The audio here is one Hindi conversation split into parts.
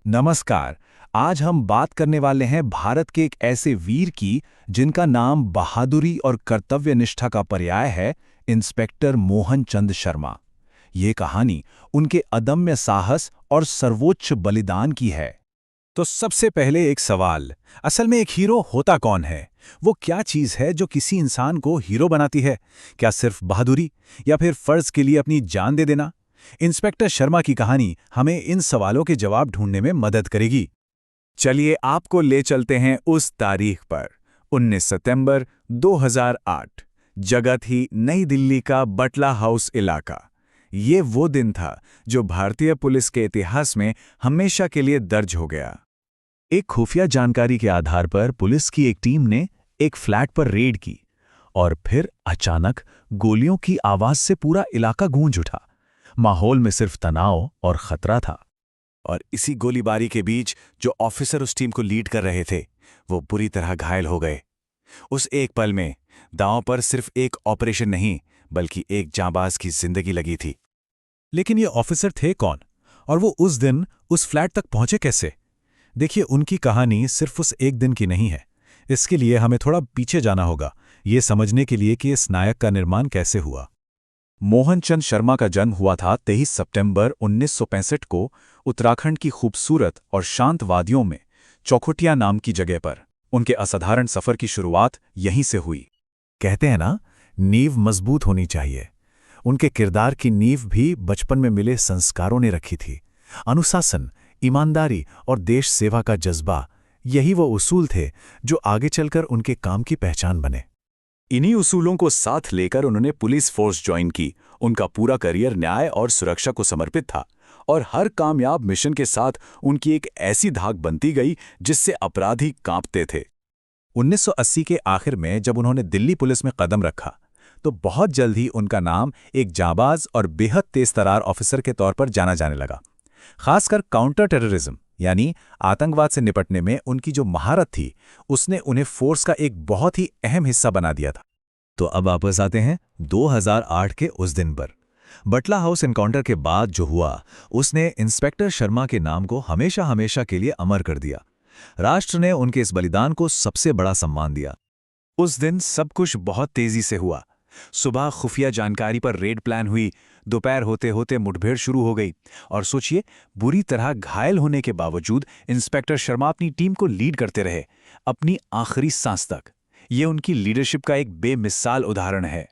नमस्कार। आज हम बात करने वाले हैं भारत के एक ऐसे वीर की जिनका नाम बहादुरी और कर्तव्यनिष्ठा का पर्याय है, इंस्पेक्टर मोहन चंद शर्मा। ये कहानी उनके अदम्य साहस और सर्वोच्च बलिदान की है। तो सबसे पहले एक सवाल, असल में एक हीरो होता कौन है? वो क्या चीज़ है जो किसी इंसान को हीरो बनाती है? क्या सिर्फ बहादुरी या फिर फर्ज के लिए अपनी जान दे देना? इंस्पेक्टर शर्मा की कहानी हमें इन सवालों के जवाब ढूंढने में मदद करेगी। चलिए आपको ले चलते हैं उस तारीख पर, 19 सितंबर 2008। जगह थी नई दिल्ली का बटला हाउस इलाका। ये वो दिन था जो भारतीय पुलिस के इतिहास में हमेशा के लिए दर्ज हो गया। एक खुफिया जानकारी के आधार पर पुलिस की एक टीम ने एक फ्लैट पर रेड की और फिर अचानक गोलियों की आवाज से पूरा इलाका गूंज उठा। माहौल में सिर्फ तनाव और खतरा था। और इसी गोलीबारी के बीच जो ऑफिसर उस टीम को लीड कर रहे थे, वो बुरी तरह घायल हो गए। उस एक पल में दांव पर सिर्फ एक ऑपरेशन नहीं, बल्कि एक जांबाज की जिंदगी लगी थी। लेकिन ये ऑफिसर थे कौन और वो उस दिन उस फ्लैट तक पहुंचे कैसे? देखिए, उनकी कहानी सिर्फ उस एक दिन की नहीं है। इसके लिए हमें थोड़ा पीछे जाना होगा, ये समझने के लिए कि इस नायक का निर्माण कैसे हुआ। मोहनचंद शर्मा का जन्म हुआ था 23 सितंबर 1965 को उत्तराखंड की खूबसूरत और शांत वादियों में चौखुटिया नाम की जगह पर। उनके असाधारण सफर की शुरुआत यहीं से हुई। कहते हैं ना, नींव मजबूत होनी चाहिए। उनके किरदार की नींव भी बचपन में मिले संस्कारों ने रखी थी। अनुशासन, ईमानदारी और देश सेवा का जज्बा, यही वो उसूल थे जो आगे चलकर उनके काम की पहचान बने। इन्हीं उसूलों को साथ लेकर उन्होंने पुलिस फोर्स ज्वाइन की। उनका पूरा करियर न्याय और सुरक्षा को समर्पित था और हर कामयाब मिशन के साथ उनकी एक ऐसी धाक बनती गई जिससे अपराधी कांपते थे। 1980 के आखिर में जब उन्होंने दिल्ली पुलिस में कदम रखा, तो बहुत जल्द ही उनका नाम एक जांबाज और बेहद तेज-तर्रार ऑफिसर के तौर पर जाना जाने लगा। खासकर काउंटर टेररिज्म यानी आतंकवाद से निपटने में उनकी जो महारत थी, उसने उन्हें फोर्स का एक बहुत ही अहम हिस्सा बना दिया था। तो अब वापस आते हैं 2008 के उस दिन पर। बटला हाउस एनकाउंटर के बाद जो हुआ, उसने इंस्पेक्टर शर्मा के नाम को हमेशा हमेशा के लिए अमर कर दिया। राष्ट्र ने उनके इस बलिदान को सबसे बड़ा सम्मान दिया। उस दिन सब कुछ बहुत तेजी से हुआ। सुबह खुफिया जानकारी पर रेड प्लान हुई, दोपहर होते होते मुठभेड़ शुरू हो गई और सोचिए, बुरी तरह घायल होने के बावजूद इंस्पेक्टर शर्मा अपनी टीम को लीड करते रहे, अपनी आखिरी सांस तक। ये उनकी लीडरशिप का एक बेमिसाल उदाहरण है।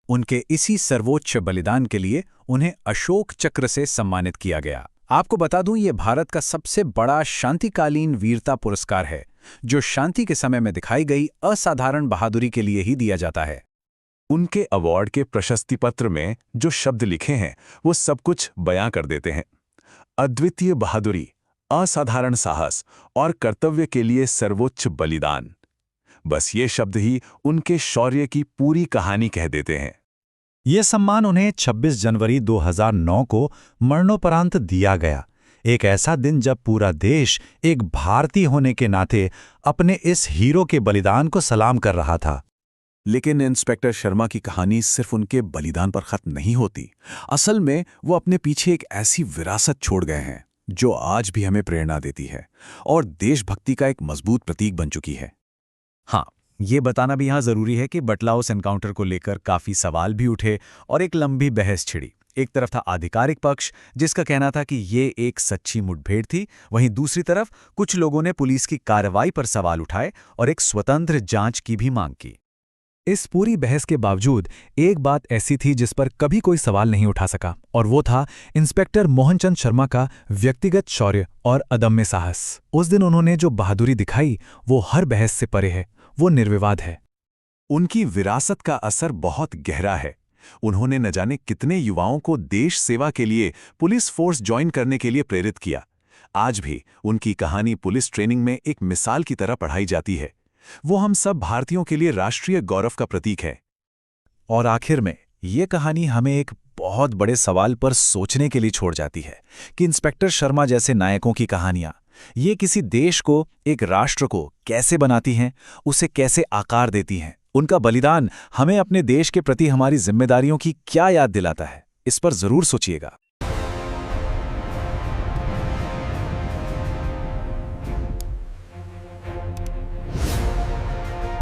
उनके इसी सर्वोच्च बलिदान के लिए उन्हें अशोक चक्र से सम्मानित किया गया। आपको बता दूं, ये भारत का सबसे बड़ा शांतिकालीन वीरता पुरस्कार है, जो शांति के समय में दिखाई गई असाधारण बहादुरी के लिए ही दिया जाता है। उनके अवार्ड के प्रशस्ति पत्र में जो शब्द लिखे हैं, वो सब कुछ बयां कर देते हैं। अद्वितीय बहादुरी, असाधारण साहस और कर्तव्य के लिए सर्वोच्च बलिदान। बस ये शब्द ही उनके शौर्य की पूरी कहानी कह देते हैं। ये सम्मान उन्हें 26 जनवरी 2009 को मरणोपरांत दिया गया। एक ऐसा दिन जब पूरा देश एक भारतीय होने के नाते अपने इस हीरो के बलिदान को सलाम कर रहा था। लेकिन इंस्पेक्टर शर्मा की कहानी सिर्फ उनके बलिदान पर खत्म नहीं होती। असल में वो अपने पीछे एक ऐसी विरासत छोड़ गए हैं जो आज भी हमें प्रेरणा देती है और देशभक्ति का एक मजबूत प्रतीक बन चुकी है। हाँ, ये बताना भी यहाँ जरूरी है कि बटला हाउस एनकाउंटर को लेकर काफी सवाल भी उठे और एक लंबी बहस छिड़ी। एक तरफ था आधिकारिक पक्ष, जिसका कहना था कि ये एक सच्ची मुठभेड़ थी। वहीं दूसरी तरफ कुछ लोगों ने पुलिस की कार्रवाई पर सवाल उठाए और एक स्वतंत्र जांच की भी मांग की। इस पूरी बहस के बावजूद एक बात ऐसी थी जिस पर कभी कोई सवाल नहीं उठा सका, और वो था इंस्पेक्टर मोहनचंद शर्मा का व्यक्तिगत शौर्य और अदम्य साहस। उस दिन उन्होंने जो बहादुरी दिखाई, वो हर बहस से परे है, वो निर्विवाद है। उनकी विरासत का असर बहुत गहरा है। उन्होंने न जाने कितने युवाओं को देश सेवा के लिए पुलिस फोर्स ज्वाइन करने के लिए प्रेरित किया। आज भी उनकी कहानी पुलिस ट्रेनिंग में एक मिसाल की तरह पढ़ाई जाती है। वो हम सब भारतीयों के लिए राष्ट्रीय गौरव का प्रतीक है। और आखिर में ये कहानी हमें एक बहुत बड़े सवाल पर सोचने के लिए छोड़ जाती है कि इंस्पेक्टर शर्मा जैसे नायकों की कहानियां ये किसी देश को, एक राष्ट्र को कैसे बनाती हैं, उसे कैसे आकार देती हैं। उनका बलिदान हमें अपने देश के प्रति हमारी जिम्मेदारियों की क्या याद दिलाता है, इस पर जरूर सोचिएगा।